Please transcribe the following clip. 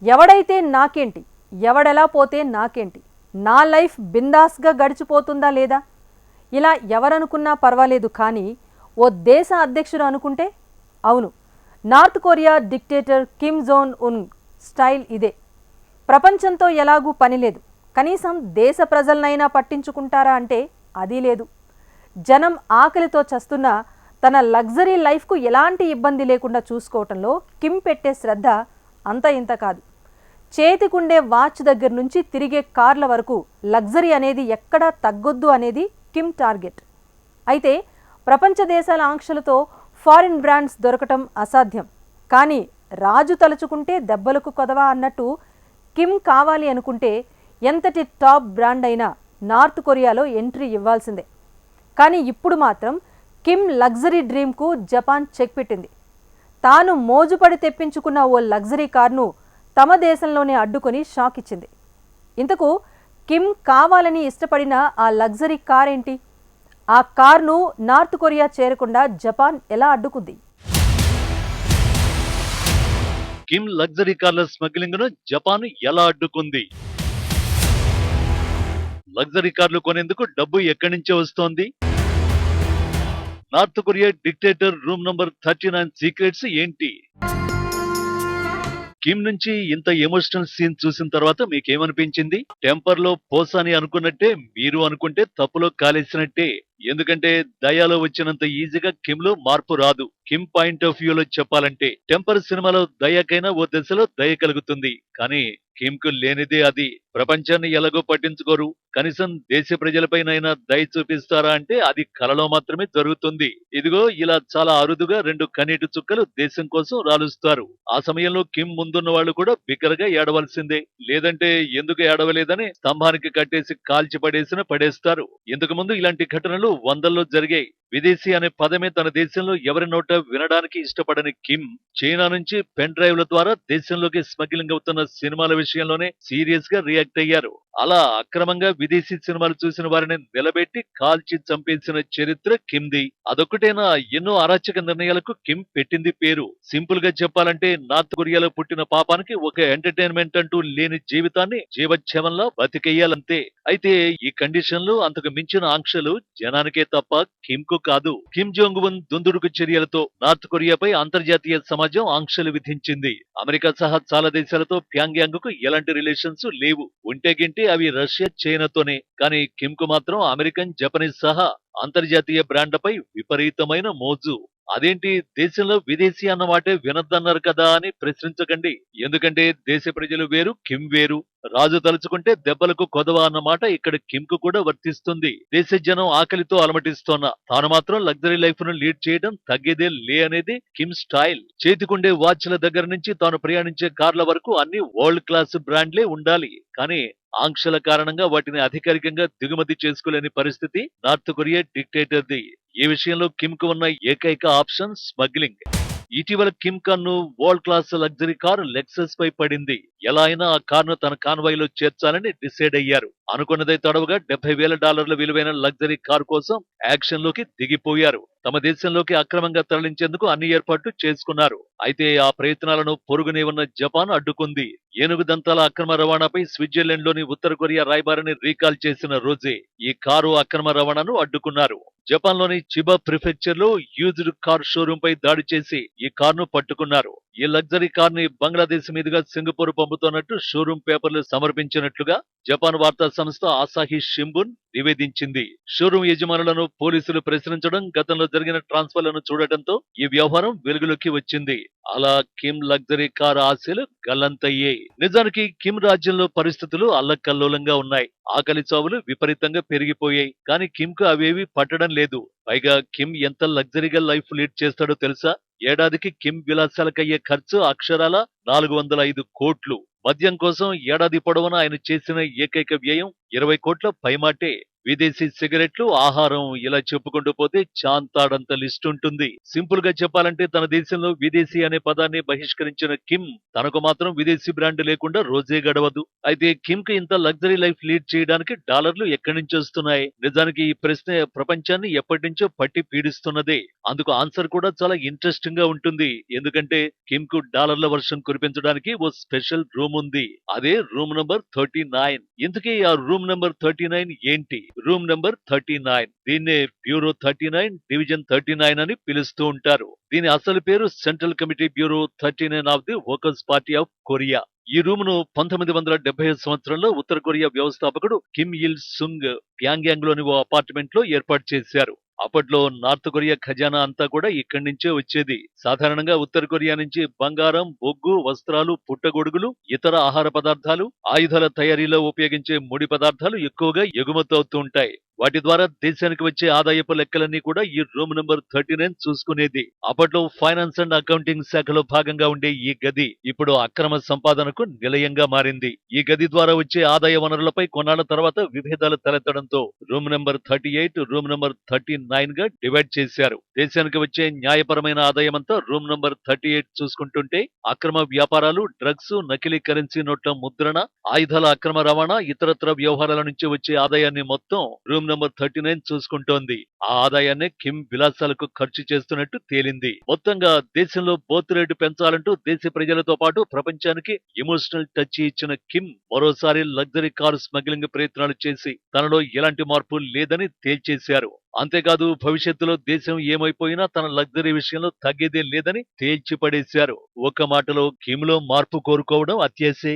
ఎవడైతే నాకేంటి, ఎవడెలా పోతే నాకేంటి, నా లైఫ్ బిందాస్గా గడిచిపోతుందా లేదా? ఇలా ఎవరనుకున్నా పర్వాలేదు, కానీ ఓ దేశ అధ్యక్షుడు అనుకుంటే? అవును, north Korea dictator Kim Jong Un style ఇదే. ప్రపంచంతో ఎలాగూ పనిలేదు, కనీసం దేశ ప్రజలనైనా పట్టించుకుంటారా అంటే అది లేదు. జనం ఆకలితో చస్తున్నా తన లగ్జరీ లైఫ్కు ఎలాంటి ఇబ్బంది లేకుండా చూసుకోవటంలో కిమ్ పెట్టే శ్రద్ధ అంత ఇంత కాదు. చేతికుండే వాచ్ దగ్గర నుంచి తిరిగే కార్ల వరకు లగ్జరీ అనేది ఎక్కడా తగ్గొద్దు అనేది కిమ్ టార్గెట్. అయితే ప్రపంచ దేశాల ఆంక్షలతో ఫారిన్ బ్రాండ్స్ దొరకటం అసాధ్యం. కానీ రాజు తలుచుకుంటే దెబ్బలకు కొదవా అన్నట్టు కిమ్ కావాలి అనుకుంటే ఎంతటి టాప్ బ్రాండ్ అయినా నార్త్ కొరియాలో ఎంట్రీ ఇవ్వాల్సిందే. కానీ ఇప్పుడు మాత్రం కిమ్ లగ్జరీ డ్రీమ్కు జపాన్ చెక్ పెట్టింది. తాను మోజుపడి తెప్పించుకున్న ఓ లగ్జరీ కార్ను తమ దేశంలోనే అడ్డుకొని షాక్ ఇచ్చింది. ఇంతకు కిమ్ కావాలని ఇష్టపడిన ఆ లగ్జరీ కార్ ఏంటి? ఆ కార్ను నార్త్ కొరియా చేరకుండా జపాన్ ఎలా అడ్డుకుంది? కిమ్ లగ్జరీ కార్ల స్మగ్లింగ్ ను జపాన్ ఎలా అడ్డుకుంది? లగ్జరీ కార్లు కొనేందుకు డబ్బు ఎక్కడి నుంచే వస్తోంది? North Korea dictator room number 39 secrets ఏంటి? కిమ్ నుంచి ఇంత ఎమోషనల్ సీన్ చూసిన తర్వాత మీకేమనిపించింది? టెంపర్ లో పోసాని అనుకున్నట్టే మీరు అనుకుంటే తప్పులో కాలేసినట్టే. ఎందుకంటే దయాలో వచ్చినంత ఈజీగా కిమ్ లో మార్పు రాదు. కిమ్ పాయింట్ ఆఫ్ వ్యూలో చెప్పాలంటే టెంపర్ సినిమాలో దయకైనా ఓ దశలో దయ కలుగుతుంది, కానీ కిమ్ కు లేనిదే అది. ప్రపంచాన్ని ఎలాగో పట్టించుకోరు, కనీసం దేశ ప్రజలపైనైనా దయ చూపిస్తారా అంటే అది కలలో మాత్రమే జరుగుతుంది. ఇదిగో ఇలా చాలా అరుదుగా 2 కన్నీటి చుక్కలు దేశం కోసం రాలుస్తారు. ఆ సమయంలో కిమ్ ముందున్న వాళ్ళు కూడా బిగ్గరగా ఏడవలసిందే. లేదంటే ఎందుకు ఏడవలేదని స్తంభానికి కట్టేసి కాల్చి పడేస్తారు. ఇంతకు ముందు ఇలాంటి ఘటనలు వందల్లో జరిగాయి. విదేశీ అనే పదమే తన దేశంలో ఎవరి నోట వినడానికి ఇష్టపడని కిమ్ చైనా నుంచి పెన్ డ్రైవ్ల ద్వారా దేశంలోకి స్మగ్లింగ్ అవుతున్న సినిమాల విషయంలోనే సీరియస్ గా రియాక్ట్ అయ్యారు. అలా అక్రమంగా విదేశీ సినిమాలు చూసిన వారిని నిలబెట్టి కాల్చి చంపేసిన చరిత్ర కిమ్ది. అదొక్కటేనా, ఎన్నో అరాచక నిర్ణయాలకు కిమ్ పెట్టింది పేరు. సింపుల్ గా చెప్పాలంటే నార్త్ కొరియాలో పుట్టిన పాపానికి ఒక ఎంటర్టైన్మెంట్ అంటూ లేని జీవితాన్ని జీవచ్ఛవంలా బతికేయాలంతే. అయితే ఈ కండిషన్ లో అంతకు మించిన ఆంక్షలు జనానికే తప్ప కిమ్ కు కాదు. కిమ్ జోంగ్ ఉన్ దుందుడుకు చర్యలతో నార్త్ కొరియాపై అంతర్జాతీయ సమాజం ఆంక్షలు విధించింది. అమెరికా సహా చాలా దేశాలతో ప్యాంగ్యాంగ్ కు ఎలాంటి రిలేషన్స్ లేవు. ఉంటే గింటే అవి రష్యా, చైనాతోనే. కానీ కిమ్ కు మాత్రం అమెరికన్, జపనీస్ సహా అంతర్జాతీయ బ్రాండ్లపై విపరీతమైన మోజు. అదేంటి, దేశంలో విదేశీ అన్న మాటే వినొద్దన్నారు కదా అని ప్రశ్నించకండి. ఎందుకంటే దేశ ప్రజలు వేరు, కిమ్ వేరు. రాజు తలుచుకుంటే దెబ్బలకు కొదవ అన్నమాట ఇక్కడ కిమ్ కు కూడా వర్తిస్తుంది. దేశ జనం ఆకలితో అలమటిస్తోన్న తాను మాత్రం లగ్జరీ లైఫ్ ను లీడ్ చేయడం తగ్గేదే లే అనేది కిమ్ స్టైల్. చేతికుండే వాచ్ల దగ్గర నుంచి తాను ప్రయాణించే కార్ల వరకు అన్ని వరల్డ్ క్లాస్ బ్రాండ్లే ఉండాలి. కానీ ఆంక్షల కారణంగా వాటిని అధికారికంగా దిగుమతి చేసుకోలేని పరిస్థితి నార్త్ కొరియా డిక్టేటర్ది. ఈ విషయంలో కిమ్ కు ఉన్న ఏకైక ఆప్షన్ స్మగ్లింగ్. ఇటీవల కిమ్ కన్ను world class luxury car Lexus పై పడింది. ఎలా అయినా ఆ కారును తన కాన్వాయ్ లో చేర్చాలని డిసైడ్ అయ్యారు. అనుకున్నదే తడవుగా $70,000 విలువైన లగ్జరీ కారు కోసం యాక్షన్ లోకి దిగిపోయారు. తమ దేశంలోకి అక్రమంగా తరలించేందుకు అన్ని ఏర్పాట్లు చేసుకున్నారు. అయితే ఆ ప్రయత్నాలను పొరుగునే ఉన్న జపాన్ అడ్డుకుంది. ఏనుగు దంతాల అక్రమ రవాణాపై స్విట్జర్లాండ్ లోని ఉత్తర కొరియా రాయబారిని రీకాల్ చేసిన రోజే ఈ కారు అక్రమ రవాణాను అడ్డుకున్నారు. జపాన్ లోని చిబా ప్రిఫెక్చర్ లో యూజ్డ్ కార్ షోరూం పై దాడి చేసి ఈ కారును పట్టుకున్నారు. ఈ లగ్జరీ కార్ ని బంగ్లాదేశ్ మీదుగా సింగపూర్ పంపుతున్నట్టు షోరూం పేపర్లు సమర్పించినట్లుగా జపాన్ వార్తా సంస్థ ఆసాహి షింబున్ నివేదించింది. షోరూం యజమానులను పోలీసులు ప్రశ్నించడం, గతంలో జరిగిన ట్రాన్స్ఫర్లను చూడటంతో ఈ వ్యవహారం వెలుగులోకి వచ్చింది. అలా కిమ్ లగ్జరీ కార్ ఆశలు గల్లంతయ్యాయి. నిజానికి కిమ్ రాజ్యంలో పరిస్థితులు అల్లకల్లోలంగా ఉన్నాయి. ఆకలి చావులు విపరీతంగా పెరిగిపోయాయి. కానీ కిమ్ కు అవేవి పట్టడం లేదు. పైగా కిమ్ ఎంత లగ్జరీగా లైఫ్ లీడ్ చేస్తాడో తెలుసా? ఏడాదికి కిమ్ విలాసాలకయ్యే ఖర్చు అక్షరాల 405 కోట్లు. మద్యం కోసం ఏడాది పొడవునా ఆయన చేసిన ఏకైక వ్యయం 20 కోట్ల పైమాటే. విదేశీ సిగరెట్లు, ఆహారం ఇలా చెప్పుకుంటూ పోతే చాంతాడంత లిస్ట్ ఉంటుంది. సింపుల్ గా చెప్పాలంటే తన దేశంలో విదేశీ అనే పదాన్ని బహిష్కరించిన కిమ్ తనకు మాత్రం విదేశీ బ్రాండ్ లేకుండా రోజే గడవదు. అయితే కిమ్ కి ఇంత లగ్జరీ లైఫ్ లీడ్ చేయడానికి డాలర్లు ఎక్కడి నుంచి వస్తున్నాయి? నిజానికి ఈ ప్రశ్న ప్రపంచాన్ని ఎప్పటి నుంచో పట్టి పీడిస్తున్నదే. అందుకు ఆన్సర్ కూడా చాలా ఇంట్రెస్టింగ్ గా ఉంటుంది. ఎందుకంటే కిమ్ కు డాలర్ల వర్షం కురిపించడానికి ఓ స్పెషల్ రూమ్ ఉంది. అదే రూమ్ నంబర్ 39. ఇంతకీ ఆ రూమ్ నంబర్ 39 ఏంటి? రూమ్ నంబర్ 39 దీన్నే బ్యూరో 39 డివిజన్ 39 అని పిలుస్తూ ఉంటారు. దీని అసలు పేరు central committee bureau 39 of the workers party of Korea. ఈ రూమ్ ను 1975 సంవత్సరంలో ఉత్తర కొరియా వ్యవస్థాపకుడు కిమ్ ఇల్ సుంగ్ ప్యాంగ్యాంగ్ లోని ఓ అపార్ట్మెంట్ లో ఏర్పాటు చేశారు. అప్పట్లో నార్త్ కొరియా ఖజానా అంతా కూడా ఇక్కడి నుంచే వచ్చేది. సాధారణంగా ఉత్తర కొరియా నుంచి బంగారం, బొగ్గు, వస్త్రాలు, పుట్టగొడుగులు, ఇతర ఆహార పదార్థాలు, ఆయుధాల తయారీలో ఉపయోగించే ముడి పదార్థాలు ఎక్కువగా ఎగుమతి అవుతూ ఉంటాయి. వాటి ద్వారా దేశానికి వచ్చే ఆదాయపు లెక్కలన్నీ కూడా ఈ రూమ్ నంబర్ 39 చూసుకునేది. అప్పట్లో ఫైనాన్స్ అండ్ అకౌంటింగ్ శాఖలో భాగంగా ఉండే ఈ గది ఇప్పుడు అక్రమ సంపాదనకు నిలయంగా మారింది. ఈ గది ద్వారా వచ్చే ఆదాయ వనరులపై కొన్నాళ్ల తర్వాత విభేదాలు తలెత్తడంతో రూమ్ నంబర్ 38, రూమ్ నంబర్ 39 గా డివైడ్ చేశారు. దేశానికి వచ్చే న్యాయపరమైన ఆదాయమంతా రూమ్ నంబర్ 38 చూసుకుంటుంటే అక్రమ వ్యాపారాలు, డ్రగ్స్, నకిలీ కరెన్సీ నోట్ల ముద్రణ, ఆయుధాల అక్రమ రవాణా, ఇతరత్ర వ్యవహారాల నుంచి వచ్చే ఆదాయాన్ని మొత్తం రూమ్ నంబర్ 39 చూసుకుంటోంది. ఆ ఆదాయాన్ని కిమ్ విలాసాలకు ఖర్చు చేస్తున్నట్టు తేలింది. మొత్తంగా దేశంలో బర్త్ రేటు పెంచాలంటూ దేశ ప్రజలతో పాటు ప్రపంచానికి ఎమోషనల్ టచ్ ఇచ్చిన కిమ్ మరోసారి లగ్జరీ కారు స్మగ్లింగ్ ప్రయత్నాలు చేసి తనలో ఎలాంటి మార్పు లేదని తేల్చేశారు. అంతేకాదు భవిష్యత్తులో దేశం ఏమైపోయినా తన లగ్జరీ విషయంలో తగ్గేదే లేదని తేల్చి పడేశారు. ఒక్క మాటలో కిమ్ లో మార్పు కోరుకోవడం అత్యాశే.